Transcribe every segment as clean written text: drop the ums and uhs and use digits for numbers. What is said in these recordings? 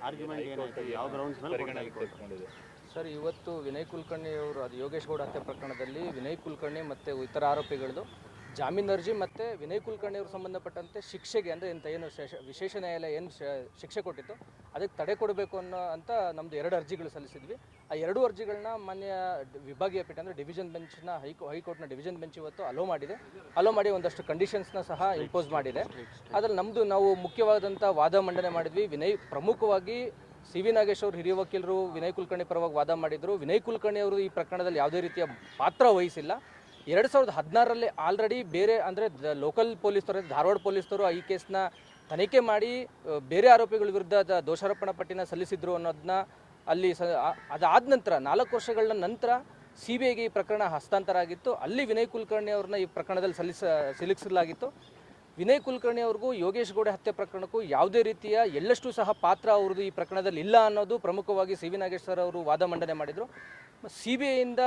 Argument ಏನಾಯ್ತು, ಯಾವ grounds ಮೇಲೆ ಪರಿಗಣನೆಗೆ ತೆಗೆದುಕೊಂಡಿದೆ? ಸರ್, ಇವತ್ತು ವಿನಯ್ ಕುಲಕರ್ಣಿ ಅವರು ಅದು ಯೋಗೇಶ್ ಗೌಡ ಹತ್ಯೆ ಪ್ರಕರಣದಲ್ಲಿ ವಿನಯ್ ಕುಲಕರ್ಣಿ ಮತ್ತು ಇತರ ಆರೋಪಿಗಳದು ಜಾಮೀನು ಅರ್ಜಿ ಮತ್ತು ವಿನಯ್ ಕುಲಕರ್ಣಿ ಅವರು ಸಂಬಂಧಪಟ್ಟಂತೆ ಶಿಕ್ಷೆಗೆ ಅಂದರೆ ಇಂಥ ಏನು ವಿಶೇಷ ನ್ಯಾಯಾಲಯ ಏನು ಶಿಕ್ಷೆ ಕೊಟ್ಟಿತ್ತು ಅದಕ್ಕೆ ತಡೆ ಕೊಡಬೇಕು ಅಂತ ನಮ್ಮದು 2 ಅರ್ಜಿಗಳು ಸಲ್ಲಿಸಿದ್ವಿ. ಆ 2 ಅರ್ಜಿಗಳನ್ನ ಮಾನ್ಯ ವಿಭಾಗೀಯ ಪೀಠ ಅಂದರೆ ಡಿವಿಷನ್ ಬೆಂಚ್ನ ಹೈಕೋರ್ಟ್ನ ಡಿವಿಷನ್ ಬೆಂಚ್ ಇವತ್ತು ಅಲೋ ಮಾಡಿ ಒಂದಷ್ಟು ಕಂಡೀಷನ್ಸ್ನ ಸಹ ಇಂಪೋಸ್ ಮಾಡಿದೆ. ಅದರಲ್ಲಿ ನಾವು ಮುಖ್ಯವಾದಂಥ ವಾದ ಮಂಡನೆ ಮಾಡಿದ್ವಿ. ವಿನಯ್ ಪ್ರಮುಖವಾಗಿ ಸಿ ವಿ ನಾಗೇಶ್ ಅವರು ಹಿರಿಯ ವಕೀಲರು ವಿನಯ್ ಕುಲಕರ್ಣಿ ಪರವಾಗಿ ವಾದ ಮಾಡಿದರು. ವಿನಯ್ ಕುಲಕರ್ಣಿ ಅವರು ಈ ಪ್ರಕರಣದಲ್ಲಿ ಯಾವುದೇ ರೀತಿಯ ಪಾತ್ರ ವಹಿಸಿಲ್ಲ. 2016ರಲ್ಲಿ ಆಲ್ರೆಡಿ ಬೇರೆ ಅಂದರೆ ಲೋಕಲ್ ಪೊಲೀಸರು, ಧಾರವಾಡ ಪೊಲೀಸರು ಈ ಕೇಸ್ನ ತನಿಖೆ ಮಾಡಿ ಬೇರೆ ಆರೋಪಿಗಳ ವಿರುದ್ಧ ದೋಷಾರೋಪಣಾ ಪಟ್ಟಿನ ಸಲ್ಲಿಸಿದ್ರು ಅನ್ನೋದನ್ನ ಅಲ್ಲಿ ಅದಾದ ನಂತರ 4 ವರ್ಷಗಳ ನಂತರ CBIಗೆ ಈ ಪ್ರಕರಣ ಹಸ್ತಾಂತರ ಆಗಿತ್ತು. ಅಲ್ಲಿ ವಿನಯ್ ಕುಲಕರ್ಣಿ ಅವ್ರನ್ನ ಈ ಪ್ರಕರಣದಲ್ಲಿ ಸಿಲುಕಿಸಲಾಗಿತ್ತು. ವಿನಯ್ ಕುಲಕರ್ಣಿ ಅವ್ರಿಗೂ ಯೋಗೇಶ್ ಗೌಡ ಹತ್ಯೆ ಪ್ರಕರಣಕ್ಕೂ ಯಾವುದೇ ರೀತಿಯ ಎಳ್ಳಷ್ಟು ಸಹ ಪಾತ್ರ ಅವ್ರದ್ದು ಈ ಪ್ರಕರಣದಲ್ಲಿ ಇಲ್ಲ ಅನ್ನೋದು ಪ್ರಮುಖವಾಗಿ ಸಿ ವಿ ನಾಗೇಶ್ ಸರ್ ಅವರು ವಾದ ಮಂಡನೆ ಮಾಡಿದರು. CBIಯಿಂದ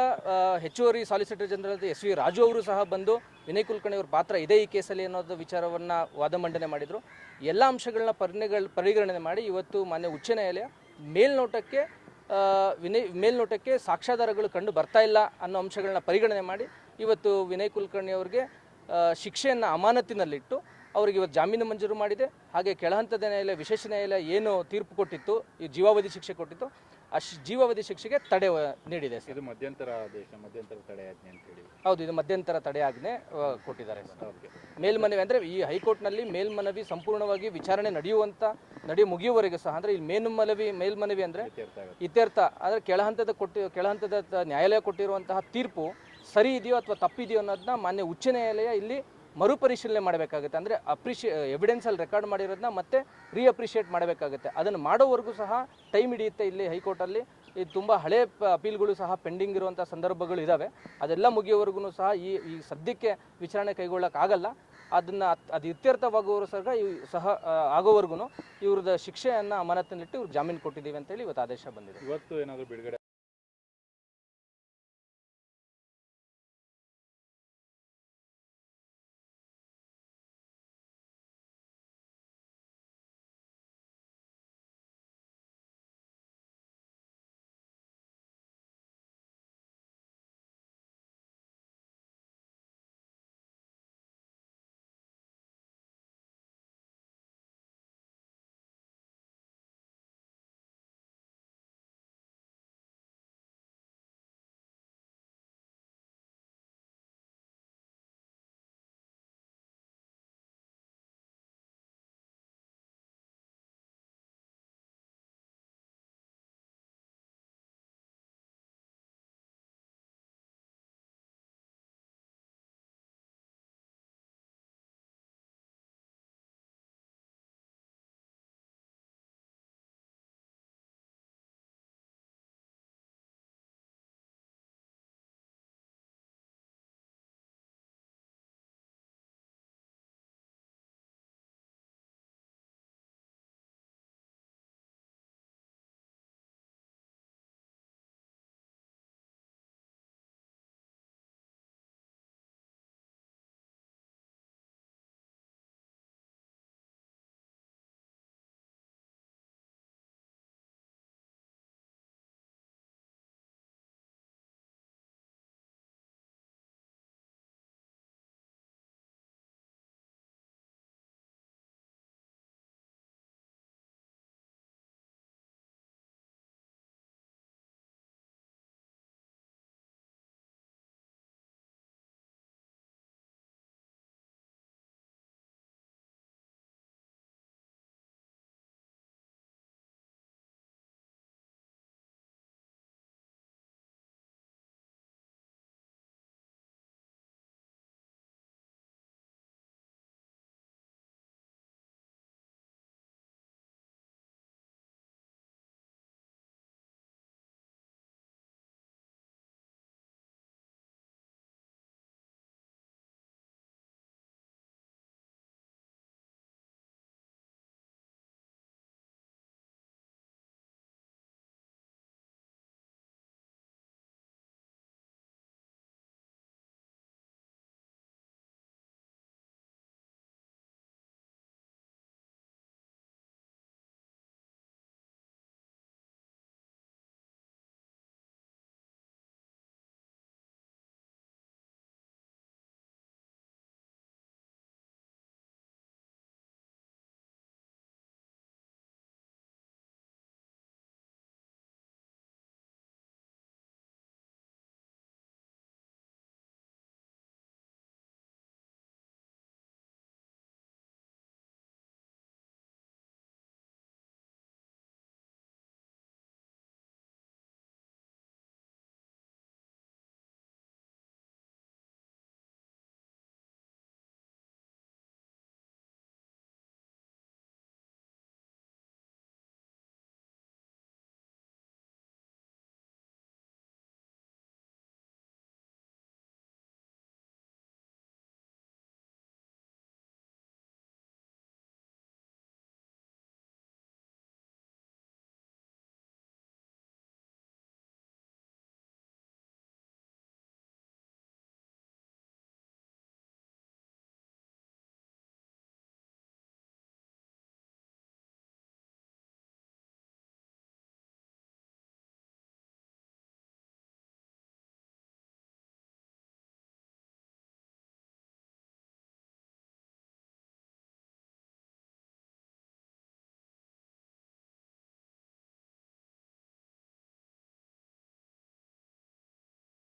ಹೆಚ್ಚುವರಿ ಸಾಲಿಸಿಟರ್ ಜನರಲ್ SV ರಾಜು ಅವರು ಸಹ ಬಂದು ವಿನಯ್ ಕುಲಕರ್ಣಿ ಅವ್ರ ಪಾತ್ರ ಇದೆ ಈ ಕೇಸಲ್ಲಿ ಅನ್ನೋದು ವಿಚಾರವನ್ನು ವಾದ ಮಂಡನೆ ಮಾಡಿದರು. ಎಲ್ಲ ಅಂಶಗಳನ್ನ ಪರಿಗಣನೆ ಮಾಡಿ ಇವತ್ತು ಮಾನ್ಯ ಉಚ್ಚ ನ್ಯಾಯಾಲಯ ಮೇಲ್ನೋಟಕ್ಕೆ ಸಾಕ್ಷ್ಯಾಧಾರಗಳು ಕಂಡು ಬರ್ತಾ ಇಲ್ಲ ಅನ್ನೋ ಅಂಶಗಳನ್ನ ಪರಿಗಣನೆ ಮಾಡಿ ಇವತ್ತು ವಿನಯ್ ಕುಲಕರ್ಣಿ ಅವ್ರಿಗೆ ಶಿಕ್ಷೆಯನ್ನು ಅಮಾನತಿನಲ್ಲಿಟ್ಟು ಅವರಿಗೆ ಇವತ್ತು ಜಾಮೀನು ಮಂಜೂರು ಮಾಡಿದೆ. ಹಾಗೆ ಕೆಳಹಂತದ ನ್ಯಾಯಾಲಯ ವಿಶೇಷ ನ್ಯಾಯಾಲಯ ಏನು ತೀರ್ಪು ಕೊಟ್ಟಿತ್ತು, ಈ ಜೀವಾವಧಿ ಶಿಕ್ಷೆ ಕೊಟ್ಟಿತ್ತು, ಆ ಜೀವಾವಧಿ ಶಿಕ್ಷೆಗೆ ತಡೆ ನೀಡಿದೆ. ಇದು ಮಧ್ಯಂತರ ಆದೇಶ, ಮಧ್ಯಂತರ ತಡೆಯಾಜ್ಞೆ ಅಂತ ಹೇಳಿ. ಹೌದು, ಇದು ಮಧ್ಯಂತರ ತಡೆಯಾಜ್ಞೆ ಕೊಟ್ಟಿದ್ದಾರೆ. ಮೇಲ್ಮನವಿ ಅಂದರೆ ಈ ಹೈಕೋರ್ಟ್ನಲ್ಲಿ ಮೇಲ್ಮನವಿ ಸಂಪೂರ್ಣವಾಗಿ ವಿಚಾರಣೆ ಮುಗಿಯುವವರೆಗೂ ಸಹ ಅಂದರೆ ಇಲ್ಲಿ ಮೇಲ್ಮನವಿ ಅಂದರೆ ಇತ್ಯರ್ಥ ಅಂದರೆ ಕೆಳಹಂತದ ನ್ಯಾಯಾಲಯ ಕೊಟ್ಟಿರುವಂತಹ ತೀರ್ಪು ಸರಿ ಇದೆಯೋ ಅಥವಾ ತಪ್ಪಿದೆಯೋ ಅನ್ನೋದನ್ನ ಮಾನ್ಯ ಉಚ್ಚ ನ್ಯಾಯಾಲಯ ಇಲ್ಲಿ ಮರುಪರಿಶೀಲನೆ ಮಾಡಬೇಕಾಗುತ್ತೆ. ಅಂದರೆ ಎವಿಡೆನ್ಸಲ್ಲಿ ರೆಕಾರ್ಡ್ ಮಾಡಿರೋದನ್ನ ಮತ್ತೆ ಅಪ್ರಿಷಿಯೇಟ್ ಮಾಡಬೇಕಾಗುತ್ತೆ. ಅದನ್ನು ಮಾಡೋವರೆಗೂ ಸಹ ಟೈಮ್ ಹಿಡಿಯುತ್ತೆ. ಇಲ್ಲಿ ಹೈಕೋರ್ಟಲ್ಲಿ ಇದು ತುಂಬ ಹಳೆ ಅಪೀಲ್ಗಳು ಸಹ ಪೆಂಡಿಂಗ್ ಇರುವಂಥ ಸಂದರ್ಭಗಳು ಇದ್ದಾವೆ. ಅದೆಲ್ಲ ಮುಗಿಯೋವರೆಗೂ ಸಹ ಈ ಸದ್ಯಕ್ಕೆ ವಿಚಾರಣೆ ಕೈಗೊಳ್ಳೋಕ್ಕಾಗಲ್ಲ. ಅದು ಇತ್ಯರ್ಥವಾಗುವವರು ಸಹ ಆಗೋವರೆಗೂ ಇವ್ರದ್ದು ಶಿಕ್ಷೆಯನ್ನು ಅಮಾನತಿನಲ್ಲಿಟ್ಟು ಇವ್ರು ಜಾಮೀನು ಕೊಟ್ಟಿದ್ದೀವಿ ಅಂತೇಳಿ ಇವತ್ತು ಆದೇಶ ಬಂದಿದೆ. ಇವತ್ತು ಏನಾದರೂ ಬಿಡುಗಡೆ